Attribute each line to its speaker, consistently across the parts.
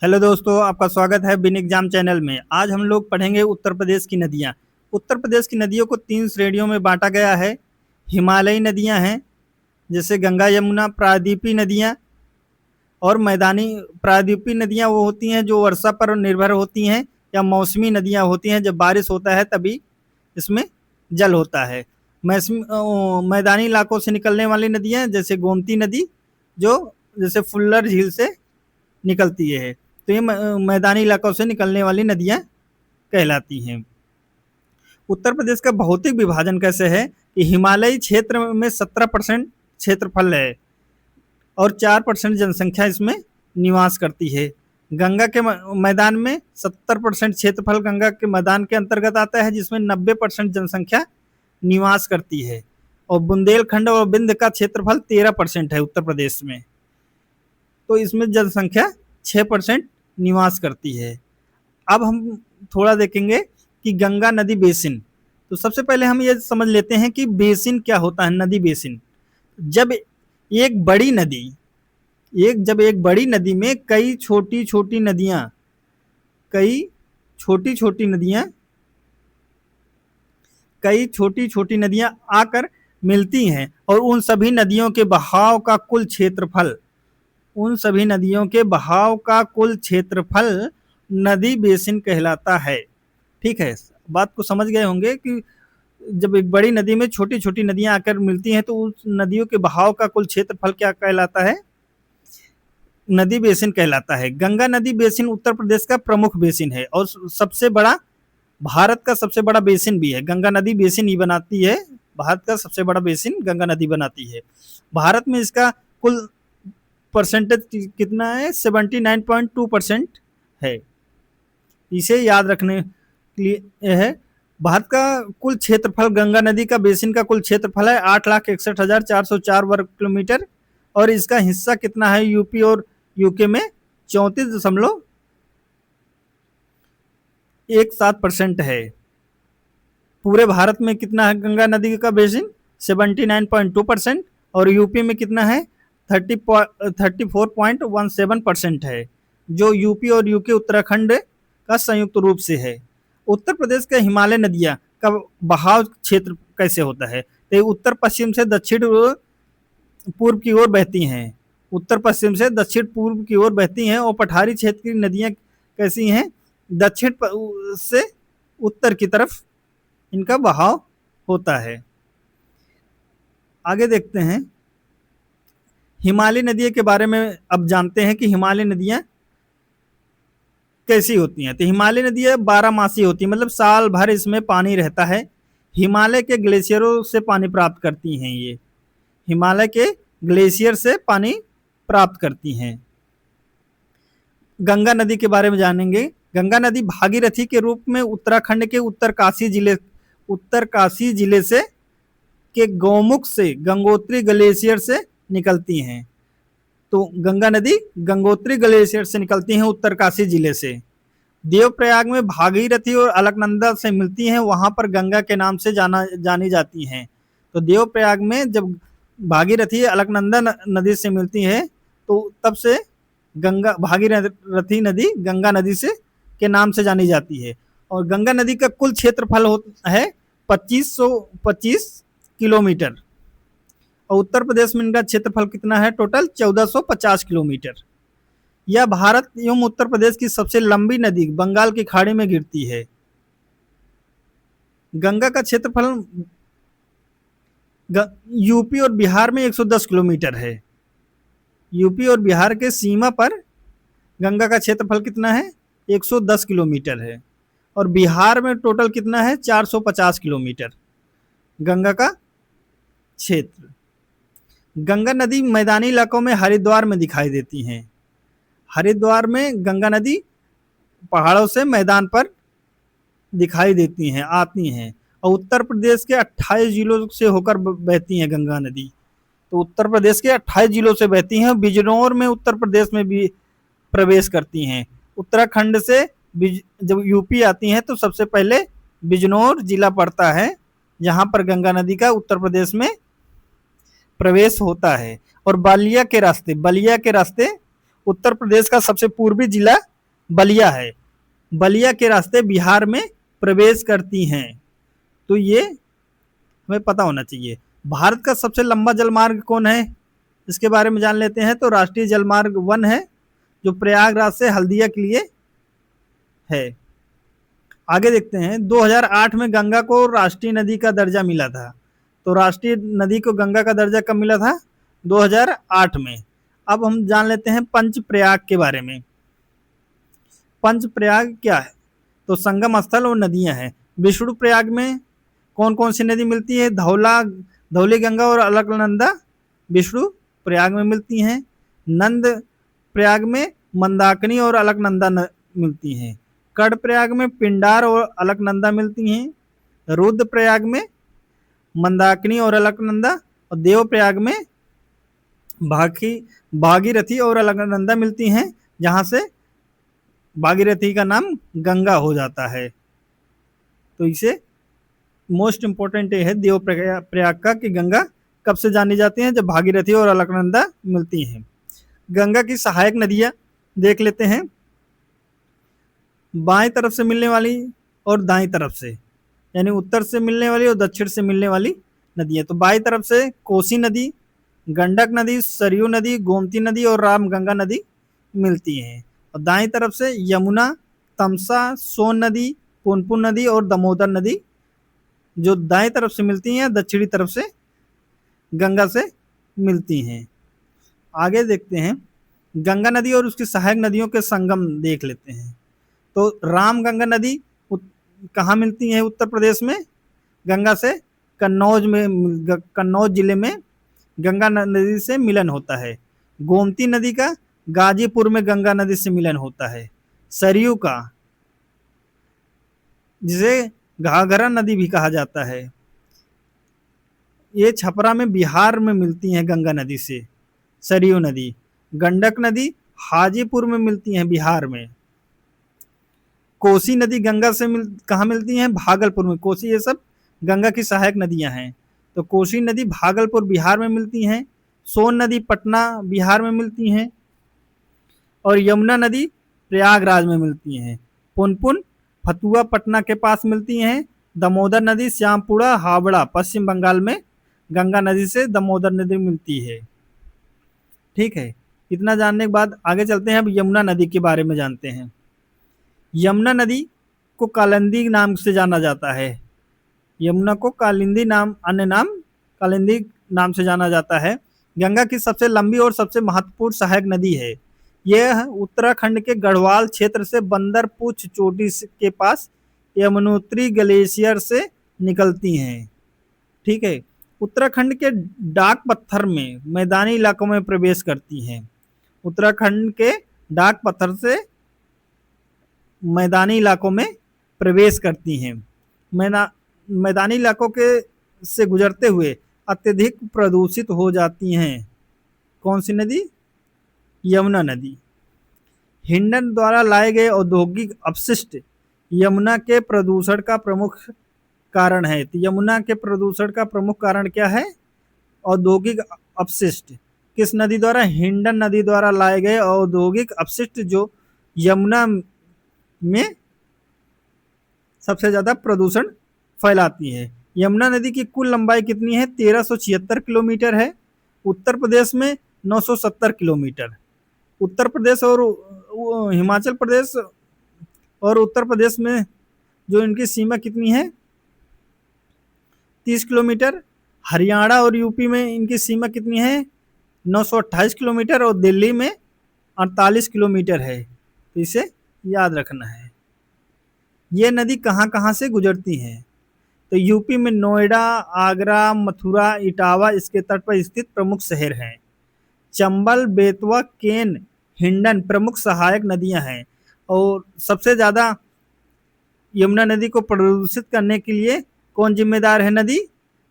Speaker 1: Hello दोस्तों, आपका स्वागत है बिन एग्जाम चैनल में। आज हम लोग पढ़ेंगे उत्तर प्रदेश की नदियाँ। उत्तर प्रदेश की नदियों को 3 श्रेणियों में बाँटा गया है। हिमालयी नदियाँ हैं, जैसे गंगा, यमुना, प्रायद्वीपीय नदियाँ और मैदानी। प्रायद्वीपीय नदियाँ वो होती हैं जो वर्षा पर निर्भर होती हैं या मौसमी नदियाँ होती हैं, जब बारिश होता है तभी इसमें जल होता है। मैदानी इलाकों से निकलने वाली नदियाँ जैसे गोमती नदी, जो जैसे फुल्लर झील से निकलती है, तो ये मैदानी इलाकों से निकलने वाली नदियाँ कहलाती हैं। उत्तर प्रदेश का भौतिक विभाजन कैसे है कि हिमालयी क्षेत्र में 17% क्षेत्रफल है और 4% जनसंख्या इसमें निवास करती है। गंगा के मैदान में 70% क्षेत्रफल गंगा के मैदान के अंतर्गत आता है, जिसमें 90% जनसंख्या निवास करती है। और बुंदेलखंड और विंध्य का क्षेत्रफल 13% है उत्तर प्रदेश में, तो इसमें जनसंख्या 6% निवास करती है। अब हम थोड़ा देखेंगे कि गंगा नदी बेसिन। तो सबसे पहले हम ये समझ लेते हैं कि बेसिन क्या होता है। नदी बेसिन, जब एक बड़ी नदी जब एक बड़ी नदी में कई छोटी छोटी नदियां कई छोटी छोटी नदियां आकर मिलती हैं और उन सभी नदियों के बहाव का कुल क्षेत्रफल नदी बेसिन कहलाता है। ठीक है, बात को समझ गए होंगे कि जब एक बड़ी नदी में छोटी छोटी नदियां आकर मिलती हैं तो उस नदियों के बहाव का कुल क्षेत्रफल क्या कहलाता है? नदी बेसिन कहलाता है। गंगा नदी बेसिन उत्तर प्रदेश का प्रमुख बेसिन है और सबसे बड़ा, भारत का सबसे बड़ा बेसिन भी है। गंगा नदी बेसिन ही बनाती है, भारत का सबसे बड़ा बेसिन गंगा नदी बनाती है। भारत में इसका कुल परसेंटेज कितना है? 79.2% है। इसे याद रखने के लिए है। भारत का कुल क्षेत्रफल, गंगा नदी का बेसिन का कुल क्षेत्रफल है 8,61,404 वर्ग किलोमीटर और इसका हिस्सा कितना है यूपी और यूके में? 34.17% है। पूरे भारत में कितना है गंगा नदी का बेसिन? 79.2% और यूपी में कितना है? 34.17% है, जो यूपी और यूके उत्तराखंड का संयुक्त रूप से है। उत्तर प्रदेश के हिमालय नदियां का बहाव क्षेत्र कैसे होता है? तो उत्तर पश्चिम से दक्षिण पूर्व की ओर बहती हैं। उत्तर पश्चिम से दक्षिण पूर्व की ओर बहती हैं और पठारी क्षेत्र की नदियां कैसी हैं? दक्षिण से उत्तर की तरफ इनका बहाव होता है। आगे देखते हैं, हिमालय नदियों के बारे में अब जानते हैं कि हिमालय नदियां कैसी होती हैं। तो हिमालय नदियां 12 मासी होती हैं, मतलब साल भर इसमें पानी रहता है। हिमालय के ग्लेशियरों से पानी प्राप्त करती हैं। ये हिमालय के ग्लेशियर से पानी प्राप्त करती हैं। गंगा नदी के बारे में जानेंगे। गंगा नदी भागीरथी के रूप में उत्तराखंड के उत्तरकाशी जिले से के गौमुख से गंगोत्री ग्लेशियर से निकलती हैं। तो गंगा नदी गंगोत्री ग्लेशियर से निकलती हैं उत्तरकाशी जिले से। देवप्रयाग में भागीरथी और अलकनंदा से मिलती हैं, वहां पर गंगा के नाम से जानी जाती हैं। तो देवप्रयाग में जब भागीरथी अलकनंदा नदी से मिलती है तो तब से भागीरथी नदी गंगा नदी से के नाम से जानी जाती है। और गंगा नदी का कुल क्षेत्रफल है 2525 किलोमीटर और उत्तर प्रदेश में इनका क्षेत्रफल कितना है? Total 1450 kilometre. यह भारत एवं उत्तर प्रदेश की सबसे लंबी नदी बंगाल की खाड़ी में गिरती है। गंगा का क्षेत्रफल यूपी और बिहार में 110 किलोमीटर है। यूपी और बिहार के सीमा पर गंगा का क्षेत्रफल कितना है? 110 किलोमीटर है। और बिहार में टोटल कितना है? 450 किलोमीटर गंगा का क्षेत्र। गंगा नदी मैदानी इलाकों में हरिद्वार में दिखाई देती हैं। हरिद्वार में गंगा नदी पहाड़ों से मैदान पर दिखाई देती हैं, आती हैं। और उत्तर प्रदेश के 28 जिलों से होकर बहती हैं गंगा नदी। तो उत्तर प्रदेश के 28 जिलों से बहती हैं। बिजनौर में उत्तर प्रदेश में भी प्रवेश करती हैं। उत्तराखंड से जब यूपी आती हैं तो सबसे पहले बिजनौर जिला पड़ता है, जहां पर गंगा नदी का उत्तर प्रदेश में प्रवेश होता है। और बलिया के रास्ते उत्तर प्रदेश का सबसे पूर्वी जिला बलिया है। बलिया के रास्ते बिहार में प्रवेश करती हैं, तो ये हमें पता होना चाहिए। भारत का सबसे लंबा जलमार्ग कौन है, इसके बारे में जान लेते हैं। तो राष्ट्रीय जलमार्ग 1 है, जो प्रयागराज से हल्दिया के लिए है। आगे देखते हैं, 2008 में गंगा को राष्ट्रीय नदी का दर्जा मिला था। तो राष्ट्रीय नदी को गंगा का दर्जा कब मिला था, 2008 में। अब हम जान लेते हैं पंचप्रयाग के बारे में। पंचप्रयाग क्या है, तो संगम स्थल और नदियां हैं। विष्णु प्रयाग में कौन कौन सी नदी मिलती है, धौली गंगा और अलकनंदा विष्णु प्रयाग में मिलती हैं। नंद प्रयाग में मंदाकिनी और अलकनंदा मिलती हैं। कर्ण प्रयाग में पिंडार और अलकनंदा मिलती हैं। रुद्र प्रयाग में मंदाकिनी और अलकनंदा, और देव प्रयाग में भागीरथी और अलकनंदा मिलती हैं, जहां से भागीरथी का नाम गंगा हो जाता है। तो इसे मोस्ट इंपोर्टेंट ये है देव प्रयाग का, कि गंगा कब से जानी जाती है, जब भागीरथी और अलकनंदा मिलती हैं। गंगा की सहायक नदियां देख लेते हैं। बाएं तरफ से मिलने वाली और दाएं तरफ से, यानी उत्तर से मिलने वाली और दक्षिण से मिलने वाली नदियां। तो बाएं तरफ से कोसी नदी, गंडक नदी, सरयू नदी, गोमती नदी और रामगंगा नदी मिलती हैं। और दाएं तरफ से यमुना, तमसा, सोन नदी, पुनपुन नदी और दामोदर नदी जो दाएं तरफ से मिलती हैं, दक्षिणी तरफ से गंगा से मिलती हैं। आगे देखते हैं, गंगा नदी और उसकी सहायक नदियों के संगम देख लेते हैं। तो रामगंगा नदी कहाँ मिलती है, उत्तर प्रदेश में गंगा से कन्नौज जिले में गंगा नदी से मिलन होता है। गोमती नदी का गाजीपुर में गंगा नदी से मिलन होता है। सरयू का, जिसे घाघरा नदी भी कहा जाता है, ये छपरा में बिहार में मिलती है गंगा नदी से, सरयू नदी। गंडक नदी हाजीपुर में मिलती है बिहार में। कोसी नदी गंगा से कहाँ मिलती हैं, भागलपुर में। कोसी, ये सब गंगा की सहायक नदियां हैं। तो कोसी नदी भागलपुर बिहार में मिलती हैं। सोन नदी पटना बिहार में मिलती हैं। और यमुना नदी प्रयागराज में मिलती हैं। पुनपुन फतुआ पटना के पास मिलती हैं। दामोदर नदी श्यामपुरा हावड़ा पश्चिम बंगाल में गंगा नदी से दामोदर नदी मिलती है। ठीक है, इतना जानने के बाद आगे चलते हैं। अब यमुना नदी के बारे में जानते हैं। यमुना नदी को कालिंदी नाम से जाना जाता है। यमुना को कालिंदी नाम, अन्य नाम कालिंदी नाम से जाना जाता है। गंगा की सबसे लंबी और सबसे महत्वपूर्ण सहायक नदी है। यह उत्तराखंड के गढ़वाल क्षेत्र से बंदरपूछ चोटी के पास यमुनोत्री ग्लेशियर से निकलती हैं। ठीक है, उत्तराखंड के डाक पत्थर में मैदानी इलाकों में प्रवेश करती हैं। उत्तराखंड के डाक पत्थर से मैदानी इलाकों में प्रवेश करती हैं। मैदानी इलाकों के से गुजरते हुए अत्यधिक प्रदूषित हो जाती हैं। कौन सी नदी, यमुना नदी। हिंडन द्वारा लाए गए औद्योगिक अपशिष्ट यमुना के प्रदूषण का प्रमुख कारण है। तो यमुना के प्रदूषण का प्रमुख कारण क्या है, औद्योगिक अपशिष्ट। किस नदी द्वारा, हिंडन नदी द्वारा लाए गए औद्योगिक अपशिष्ट जो यमुना में सबसे ज्यादा प्रदूषण फैलाती है। यमुना नदी की कुल लंबाई कितनी है, 1376 किलोमीटर है। उत्तर प्रदेश में 970 किलोमीटर। उत्तर प्रदेश और हिमाचल प्रदेश और उत्तर प्रदेश में जो इनकी सीमा कितनी है, 30 किलोमीटर। हरियाणा और यूपी में इनकी सीमा कितनी है, 928 किलोमीटर। और दिल्ली में 48 किलोमीटर है। तो इसे याद रखना है। ये नदी कहाँ कहाँ से गुजरती हैं, तो यूपी में नोएडा, आगरा, मथुरा, इटावा इसके तट पर स्थित प्रमुख शहर हैं। चंबल, बेतवा, केन, हिंडन प्रमुख सहायक नदियां हैं। और सबसे ज्यादा यमुना नदी को प्रदूषित करने के लिए कौन जिम्मेदार है, नदी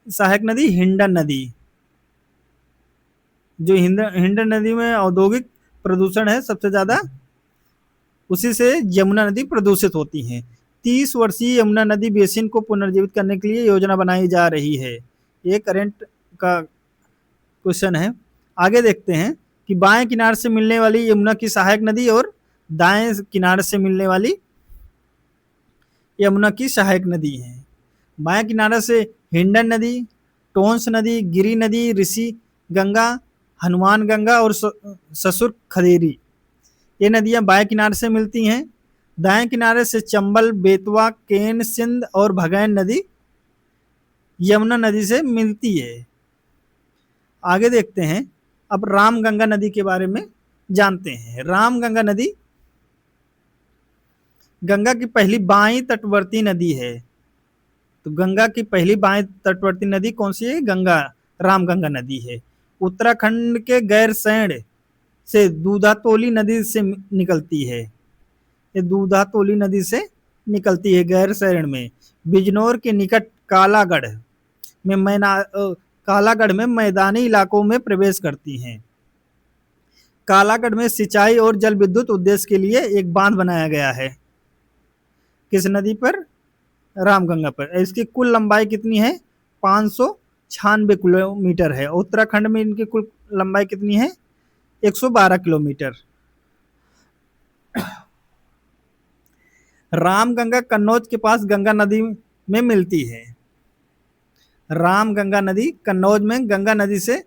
Speaker 1: सहायक नदी हिंडन नदी। जो हिंडन नदी में औद्योगिक प्रदूषण है सबसे ज्यादा, उसी से यमुना नदी प्रदूषित होती है। 30 वर्षीय यमुना नदी बेसिन को पुनर्जीवित करने के लिए योजना बनाई जा रही है। ये करंट का क्वेश्चन है। आगे देखते हैं, कि बाएं किनारे से मिलने वाली यमुना की सहायक नदी और दाएं किनारे से मिलने वाली यमुना की सहायक नदी है। बाएं किनारे से हिंडन नदी, टोंस नदी, गिरी नदी, ऋषि गंगा, हनुमान गंगा और ससुर खदेरी, ये नदियां बाएं किनारे से मिलती हैं। दाएं किनारे से चंबल, बेतवा, केन, सिंध और भगैन नदी यमुना नदी से मिलती है। आगे देखते हैं, अब रामगंगा नदी के बारे में जानते हैं। रामगंगा नदी गंगा की पहली बाईं तटवर्ती नदी है। तो गंगा की पहली बाईं तटवर्ती नदी कौन सी है? गंगा, रामगंगा नदी है। उत्तराखंड के गैरसैंण से दूधातोली नदी से निकलती है। ये दूधातोली नदी से निकलती है गैरसैंण में। बिजनौर के निकट कालागढ़ में मैदानी इलाकों में प्रवेश करती हैं। कालागढ़ में सिंचाई और जल विद्युत उद्देश्य के लिए एक बांध बनाया गया है। किस नदी पर? रामगंगा पर। इसकी कुल लंबाई कितनी है? 596 किलोमीटर है। उत्तराखंड में इनकी कुल लंबाई कितनी है? 112 किलोमीटर। रामगंगा कन्नौज के पास गंगा नदी में मिलती है। रामगंगा नदी कन्नौज में गंगा नदी से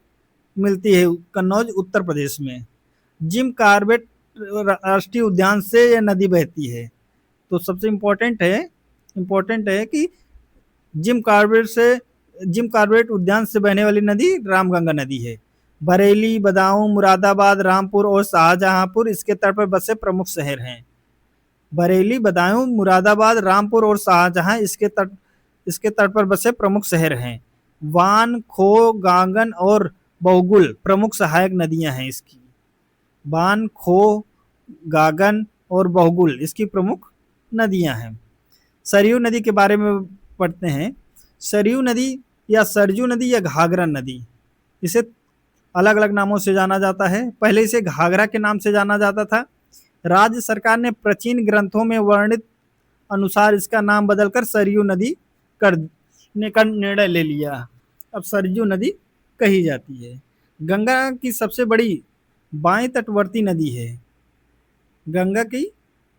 Speaker 1: मिलती है, कन्नौज उत्तर प्रदेश में। जिम कॉर्बेट राष्ट्रीय उद्यान से यह नदी बहती है। तो सबसे इम्पोर्टेंट है कि जिम कॉर्बेट उद्यान से बहने वाली नदी रामगंगा नदी है। बरेली, बदायूं, मुरादाबाद, रामपुर और शाहजहांपुर इसके तट पर बसे प्रमुख शहर हैं। बरेली, बदायूं, मुरादाबाद, रामपुर और शाहजहां इसके तट पर बसे प्रमुख शहर हैं। वान, खो, गागन और बहुगुल प्रमुख सहायक नदियां हैं इसकी। बान, खो, गागन और बहुगुल इसकी प्रमुख नदियां हैं। सरयू नदी के बारे में पढ़ते हैं। सरयू नदी या सरजू नदी या घाघरा नदी, इसे अलग अलग नामों से जाना जाता है। पहले इसे घाघरा के नाम से जाना जाता था। राज्य सरकार ने प्राचीन ग्रंथों में वर्णित अनुसार इसका नाम बदलकर सरयू नदी करने का निर्णय ले लिया। अब सरयू नदी कही जाती है। गंगा की सबसे बड़ी बाएं तटवर्ती नदी है। गंगा की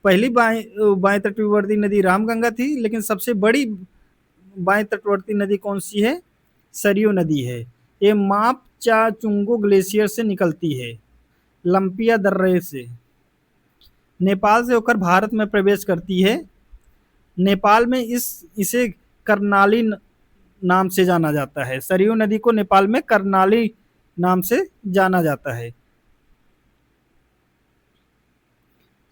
Speaker 1: पहली बाएं तटवर्ती नदी रामगंगा थी, लेकिन सबसे बड़ी बाएं तटवर्ती नदी कौन सी है? सरयू नदी है। ये मापचाचुंगो ग्लेशियर से निकलती है, लंपिया दर्रे से। नेपाल से होकर भारत में प्रवेश करती है। नेपाल में इसे कर्नाली नाम से जाना जाता है। सरयू नदी को नेपाल में कर्नाली नाम से जाना जाता है।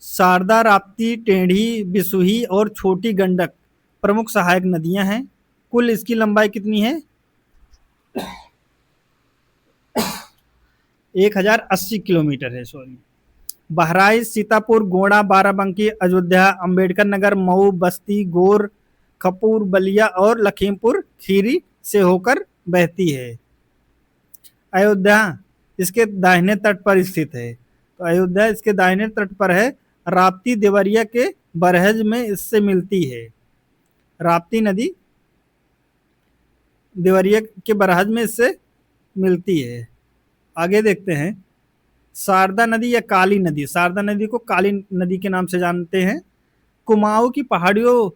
Speaker 1: शारदा, राप्ती, टेढ़ी, बिसुही और छोटी गंडक प्रमुख सहायक नदियां हैं। कुल इसकी लंबाई कितनी है? 1080 किलोमीटर है। बहराइच, सीतापुर, गोंडा, बाराबंकी, अयोध्या, अंबेडकर नगर, मऊ, बस्ती, गोर, खपूर, बलिया और लखीमपुर खीरी से होकर बहती है। अयोध्या इसके दाहिने तट पर स्थित है। तो अयोध्या इसके दाहिने तट पर है। राप्ती देवरिया के बरहज में इससे मिलती है। राप्ती नदी देवरिया के बरहज में इससे मिलती है। आगे देखते हैं, शारदा नदी या काली नदी। शारदा नदी को काली नदी के नाम से जानते हैं। कुमाऊं की पहाड़ियों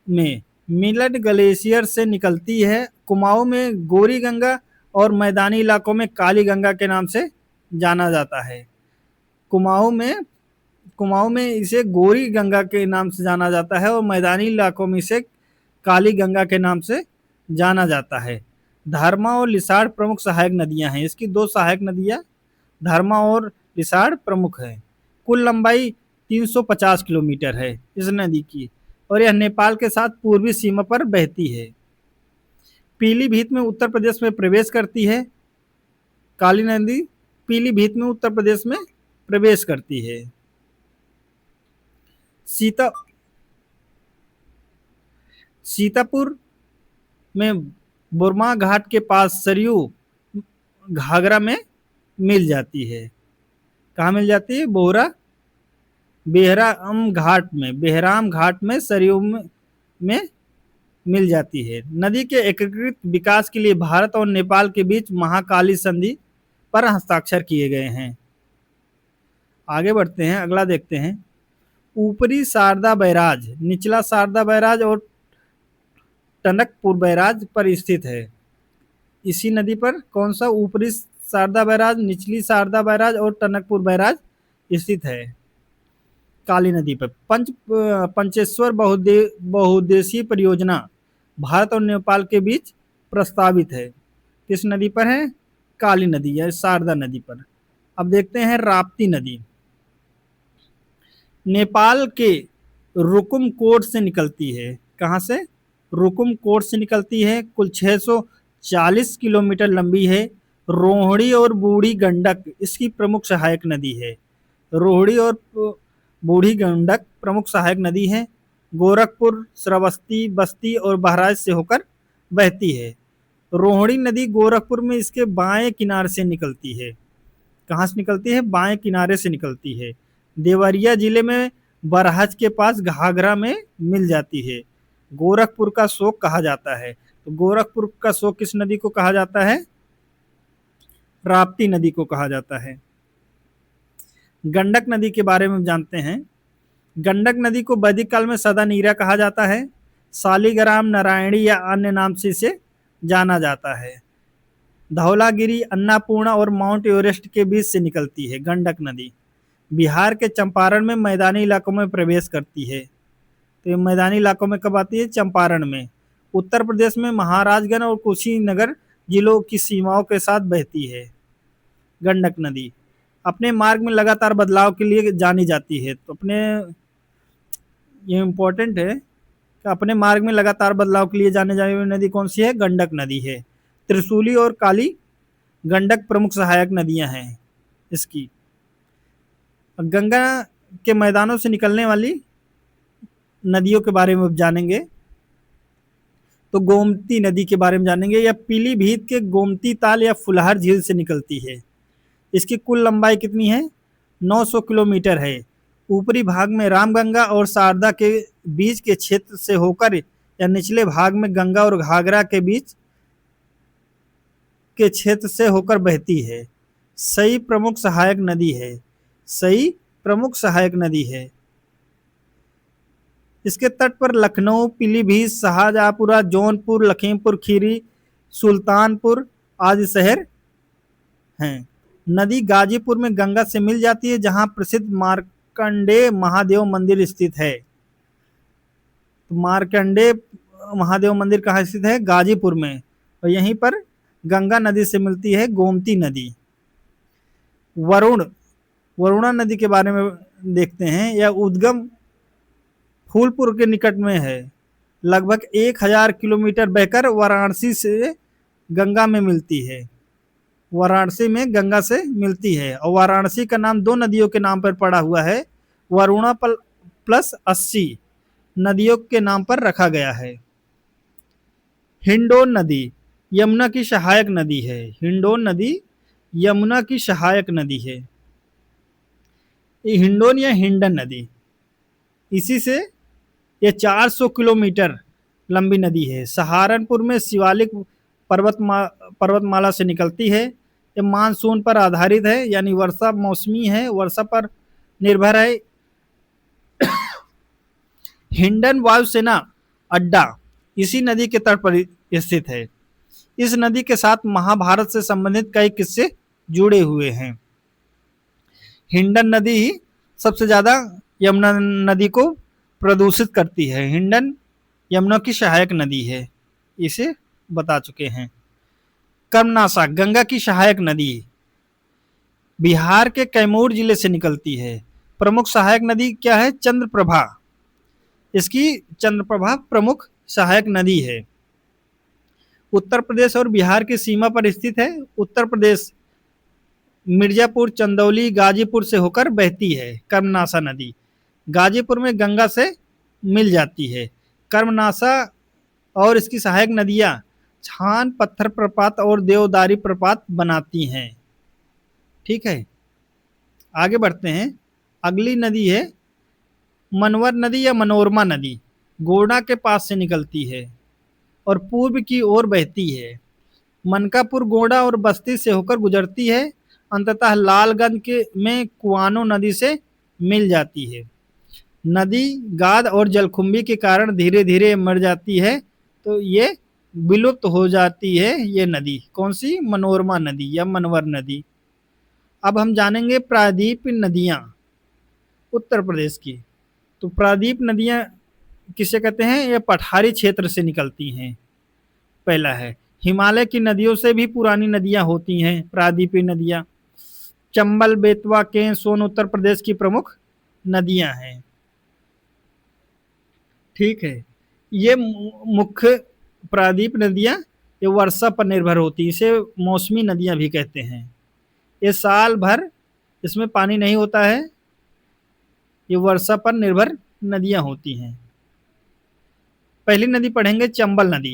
Speaker 1: में मिलट ग्लेशियर से निकलती है। कुमाऊं में गोरी गंगा और मैदानी इलाकों में काली गंगा के नाम से जाना जाता है। कुमाऊं में इसे गोरी गंगा के नाम से जाना जाता है और मैदानी इलाकों में इसे काली गंगा के नाम से जाना जाता है। धर्मा और लिसाड़ प्रमुख सहायक नदियां हैं। इसकी 2 सहायक नदियां धर्मा और लिसाड़ प्रमुख है। कुल लंबाई 350 किलोमीटर है इस नदी की और यह नेपाल के साथ पूर्वी सीमा पर बहती है। पीलीभीत में उत्तर प्रदेश में प्रवेश करती है। काली नदी पीलीभीत में उत्तर प्रदेश में प्रवेश करती है। सीतापुर में बुरमा घाट के पास सरयू घाघरा में मिल जाती है। कहाँ मिल जाती है? बेहराम घाट में सरयू में मिल जाती है। नदी के एकीकृत विकास के लिए भारत और नेपाल के बीच महाकाली संधि पर हस्ताक्षर किए गए हैं। आगे बढ़ते हैं, अगला देखते हैं। ऊपरी शारदा बैराज, निचला शारदा बैराज और टनकपुर बैराज पर स्थित है। इसी नदी पर कौन सा ऊपरी शारदा बैराज, निचली शारदा बैराज और टनकपुर बैराज स्थित है? काली नदी पर। पंचेश्वर बहुउद्देशीय परियोजना भारत और नेपाल के बीच प्रस्तावित है। किस नदी पर है? काली नदी या शारदा नदी पर। अब देखते हैं राप्ती नदी। नेपाल के रुकुमकोट से निकलती है। कहाँ से? रुकुमकोट से निकलती है। कुल 640 किलोमीटर लंबी है। रोहिणी और बूढ़ी गंडक इसकी प्रमुख सहायक नदी है। रोहिणी और बूढ़ी गंडक प्रमुख सहायक नदी है। गोरखपुर, श्रावस्ती, बस्ती और बहराइच से होकर बहती है। रोहिणी नदी गोरखपुर में इसके बाएं किनारे से निकलती है। कहाँ से निकलती है? बाएं किनारे से निकलती है। देवरिया जिले में बरहज के पास घाघरा में मिल जाती है। गोरखपुर का शोक कहा जाता है। तो गोरखपुर का शोक किस नदी को कहा जाता है? राप्ती नदी को कहा जाता है। गंडक नदी के बारे में जानते हैं। गंडक नदी को वैदिक काल में सदा नीरा कहा जाता है। शालिग्राम, नारायणी या अन्य नाम से इसे जाना जाता है। धौलागिरी, अन्नपूर्णा और माउंट एवरेस्ट के बीच से निकलती है गंडक नदी। बिहार के चंपारण में मैदानी इलाकों में प्रवेश करती है। तो ये मैदानी इलाकों में कब आती है? चंपारण में। उत्तर प्रदेश में महाराजगंज और कुशीनगर जिलों की सीमाओं के साथ बहती है गंडक नदी। अपने मार्ग में लगातार बदलाव के लिए जानी जाती है। तो ये इम्पोर्टेंट है कि अपने मार्ग में लगातार बदलाव के लिए जाने जाने वाली नदी कौन सी है? गंडक नदी है। त्रिशूली और काली गंडक प्रमुख सहायक नदियां हैं इसकी। गंगा के मैदानों से निकलने वाली नदियों के बारे में जानेंगे। तो गोमती नदी के बारे में जानेंगे। यह पीलीभीत के गोमती ताल या फुलहर झील से निकलती है। इसकी कुल लंबाई कितनी है? 900 किलोमीटर है। ऊपरी भाग में रामगंगा और शारदा के बीच के क्षेत्र से होकर या निचले भाग में गंगा और घाघरा के बीच के क्षेत्र से होकर बहती है। सई प्रमुख सहायक नदी है। सई प्रमुख सहायक नदी है। इसके तट पर लखनऊ, पीलीभीत, शाहजहांपुरा, जौनपुर, लखीमपुर खीरी, सुल्तानपुर आदि शहर हैं। नदी गाजीपुर में गंगा से मिल जाती है, जहां प्रसिद्ध मार्कंडेय महादेव मंदिर स्थित है। तो मार्कंडेय महादेव मंदिर कहाँ स्थित है? गाजीपुर में। और यहीं पर गंगा नदी से मिलती है गोमती नदी। वरुणा नदी के बारे में देखते हैं। यह उद्गम फूलपुर के निकट में है। लगभग 1000 किलोमीटर बहकर वाराणसी से गंगा में मिलती है। वाराणसी में गंगा से मिलती है। और वाराणसी का नाम दो नदियों के नाम पर पड़ा हुआ है। वरुणा प्लस 80 नदियों के नाम पर रखा गया है। हिंडोन नदी यमुना की सहायक नदी है। हिंडोन नदी यमुना की सहायक नदी है। हिंडोन या हिंडन नदी, इसी से यह 400 किलोमीटर लंबी नदी है। सहारनपुर में शिवालिक पर्वतमाला से निकलती है। ये मानसून पर आधारित है, यानी वर्षा मौसमी है, वर्षा पर निर्भर है। हिंडन वायुसेना अड्डा इसी नदी के तट पर स्थित है। इस नदी के साथ महाभारत से संबंधित कई किस्से जुड़े हुए हैं। हिंडन नदी ही सबसे ज्यादा यमुना नदी को प्रदूषित करती है। हिंडन यमुना की सहायक नदी है, इसे बता चुके हैं। कर्मनाशा गंगा की सहायक नदी बिहार के कैमूर जिले से निकलती है। प्रमुख सहायक नदी क्या है? चंद्रप्रभा। इसकी चंद्रप्रभा प्रमुख सहायक नदी है। उत्तर प्रदेश और बिहार की सीमा पर स्थित है। उत्तर प्रदेश मिर्जापुर, चंदौली, गाजीपुर से होकर बहती है कर्मनाशा नदी। गाजीपुर में गंगा से मिल जाती है। कर्मनाशा और इसकी सहायक नदियां छान पत्थर प्रपात और देवदारी प्रपात बनाती हैं। ठीक है, आगे बढ़ते हैं। अगली नदी है मनवर नदी या मनोरमा नदी। गोंडा के पास से निकलती है और पूर्व की ओर बहती है। मनकापुर, गोंडा और बस्ती से होकर गुजरती है। अंततः लालगंज के में कुआनो नदी से मिल जाती है। नदी गाद और जलकुंभी के कारण धीरे धीरे मर जाती है, तो ये विलुप्त हो जाती है ये नदी। कौन सी? मनोरमा नदी या मनवर नदी। अब हम जानेंगे प्रायद्वीप नदियां उत्तर प्रदेश की। तो प्रायद्वीप नदियां किसे कहते हैं? ये पठारी क्षेत्र से निकलती हैं। पहला है हिमालय की नदियों से भी पुरानी नदियां होती हैं प्रायद्वीपीय नदियां। चंबल, बेतवा, केन, सोन उत्तर प्रदेश की प्रमुख नदियां हैं। ठीक है। ये मुख्य प्रायद्वीप नदियां ये वर्षा पर निर्भर होती है, इसे मौसमी नदियां भी कहते हैं। ये साल भर इसमें पानी नहीं होता है, ये वर्षा पर निर्भर नदियां होती हैं। पहली नदी पढ़ेंगे चंबल नदी।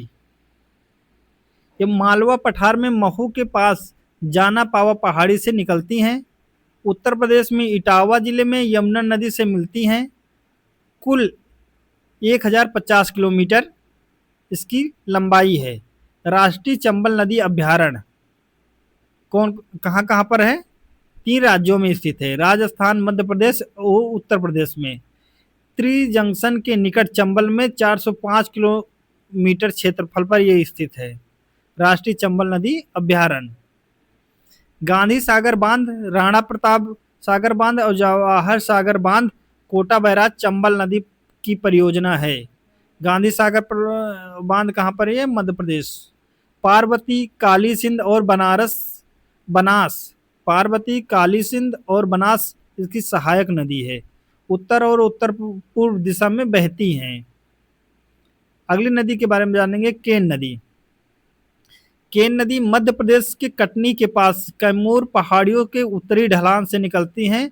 Speaker 1: ये मालवा पठार में महू के पास जाना पावा पहाड़ी से निकलती हैं। उत्तर प्रदेश में इटावा जिले में यमुना नदी से मिलती हैं। कुल 1050 किलोमीटर इसकी लंबाई है। राष्ट्रीय चंबल नदी अभ्यारण्य कौन कहाँ कहाँ पर है? 3 राज्यों में स्थित है, राजस्थान, मध्य प्रदेश और उत्तर प्रदेश में। त्रि जंक्शन के निकट चंबल में 405 किलोमीटर क्षेत्रफल पर यह स्थित है। राष्ट्रीय चंबल नदी अभ्यारण्य। गांधी सागर बांध, राणा प्रताप सागर बांध और जवाहर सागर बांध कोटा बैराज चंबल नदी की परियोजना है। गांधी सागर बांध कहाँ पर है? मध्य प्रदेश। पार्वती, काली सिंध और बनास पार्वती, काली सिंध और बनास इसकी सहायक नदी है। उत्तर और उत्तर पूर्व दिशा में बहती हैं। अगली नदी के बारे में जानेंगे, केन नदी। केन नदी मध्य प्रदेश के कटनी के पास कैमूर पहाड़ियों के उत्तरी ढलान से निकलती हैं,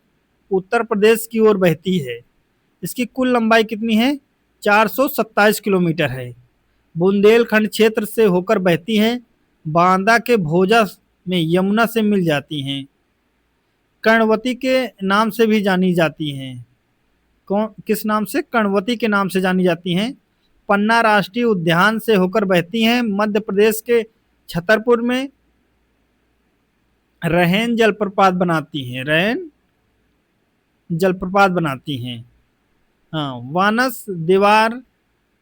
Speaker 1: उत्तर प्रदेश की ओर बहती है। इसकी कुल लंबाई कितनी है? 427 किलोमीटर है। बुंदेलखंड क्षेत्र से होकर बहती हैं। बांदा के भोजा में यमुना से मिल जाती हैं। कर्णवती के नाम से भी जानी जाती हैं। किस नाम से? कर्णवती के नाम से जानी जाती हैं। पन्ना राष्ट्रीय उद्यान से होकर बहती हैं। मध्य प्रदेश के छतरपुर में रैन जलप्रपात बनाती हैं। हाँ, वानस, दीवार,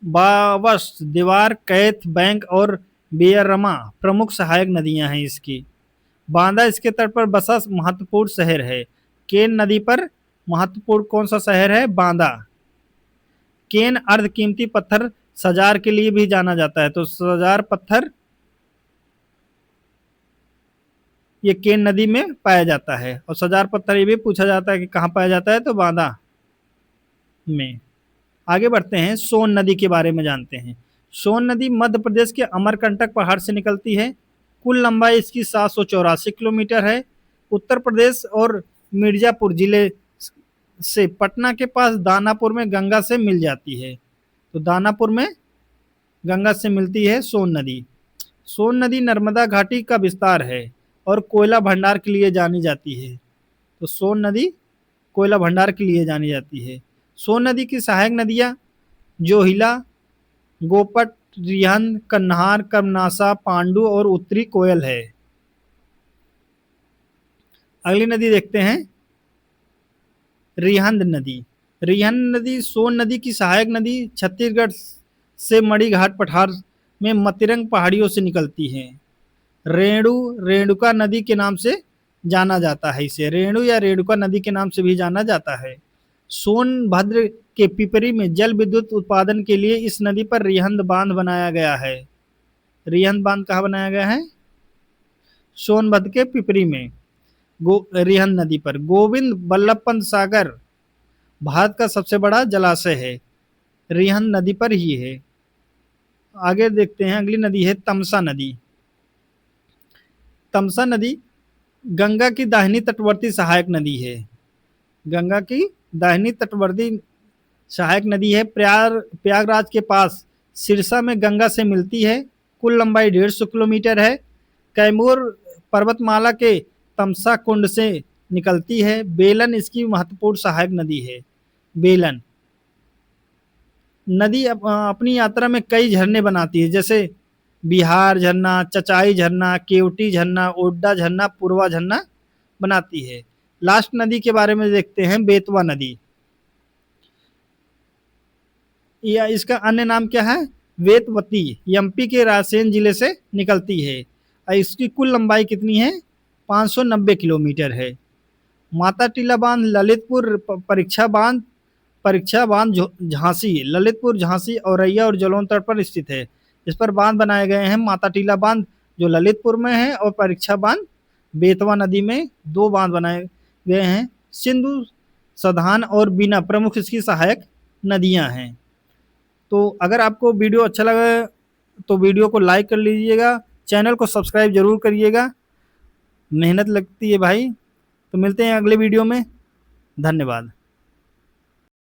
Speaker 1: बावस, दीवार, कैथ, बैंक और बेयरमा प्रमुख सहायक नदियां हैं इसकी। बांदा इसके तट पर बसा महत्वपूर्ण शहर है। केन नदी पर महत्वपूर्ण कौन सा शहर है? बांदा। केन अर्ध कीमती पत्थर सजार के लिए भी जाना जाता है, तो सजार पत्थर ये केन नदी में पाया जाता है। और सजार पत्थर ये भी पूछा जाता है कि कहाँ पाया जाता है, तो बांदा में। आगे बढ़ते हैं, सोन नदी के बारे में जानते हैं। सोन नदी मध्य प्रदेश के अमरकंटक पहाड़ से निकलती है। कुल लंबाई इसकी 784 किलोमीटर है। उत्तर प्रदेश और मिर्जापुर जिले से पटना के पास दानापुर में गंगा से मिल जाती है। तो दानापुर में गंगा से मिलती है सोन नदी। सोन नदी नर्मदा घाटी का विस्तार है और कोयला भंडार के लिए जानी जाती है। तो सोन नदी कोयला भंडार के लिए जानी जाती है। सोन नदी की सहायक नदियां जोहिला, गोपट, रिहंद, कन्हार, कर्मनासा, पांडु और उत्तरी कोयल है। अगली नदी देखते हैं, रिहंद नदी। रिहंद नदी सोन नदी की सहायक नदी छत्तीसगढ़ से मणि घाट पठार में मतिरंग पहाड़ियों से निकलती है। रेणुका नदी के नाम से जाना जाता है इसे। रेणु या रेणुका नदी के नाम से भी जाना जाता है। सोनभद्र के पिपरी में जल विद्युत उत्पादन के लिए इस नदी पर रिहंद बांध बनाया गया है। रिहंद बांध कहाँ बनाया गया है? सोनभद्र के पिपरी में रिहंद नदी पर। गोविंद बल्लभ पंत सागर भारत का सबसे बड़ा जलाशय है, रिहंद नदी पर ही है। आगे देखते हैं, अगली नदी है तमसा नदी। तमसा नदी गंगा की दाहिनी तटवर्ती सहायक नदी है। गंगा की दाहिनी तटवर्ती सहायक नदी है। प्रयागराज के पास सिरसा में गंगा से मिलती है। कुल लंबाई 150 किलोमीटर है। कैमूर पर्वतमाला के तमसा कुंड से निकलती है। बेलन इसकी महत्वपूर्ण सहायक नदी है। बेलन नदी अपनी यात्रा में कई झरने बनाती है, जैसे बिहार झरना, चचाई झरना, केवटी झरना, ओड्डा झरना, पूर्वा झरना बनाती है। लास्ट नदी के बारे में देखते हैं, बेतवा नदी, या इसका अन्य नाम क्या है, वेतवती। एमपी के रायसेन जिले से निकलती है और इसकी कुल लंबाई कितनी है, 590 किलोमीटर है। माता टीला बांध ललितपुर परीक्षा बांध झांसी, ललितपुर, झांसी, औरैया और जलौन तट पर स्थित है। इस पर बांध बनाए गए हैं, माता टीला बांध जो ललितपुर में है और परीक्षा बांध बेतवा नदी में, दो बांध बनाए गए हैं। सिंधु, सधान और बीना प्रमुख इसकी सहायक नदियां हैं। तो अगर आपको वीडियो अच्छा लगा तो वीडियो को लाइक कर लीजिएगा, चैनल को सब्सक्राइब जरूर करिएगा, मेहनत लगती है भाई। तो मिलते हैं अगले वीडियो में, धन्यवाद।